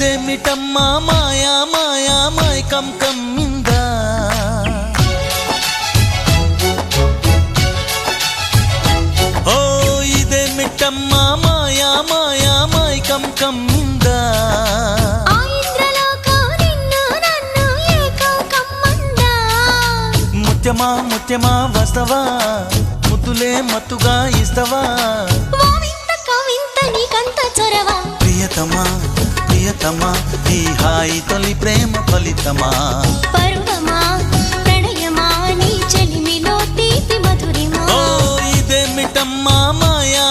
ఇదేమిటమ్మా మాయా మాయా మైకం కమ్మిందా ఓ ఇదేమిటమ్మా మాయా మాయా మైకం కమ్మిందా ముత్యమా ముత్యమా వస్తవా ముద్దులే మత్తుగా ఇస్తవా ప్రియతమా ప్రియతమా ఈ హాయి తొలి ప్రేమ ఫలితమా పరువమా ప్రణయమా నీ చెలిమిలో తీపి మధురిమా ఓ ఇదేమిటమ్మా మాయా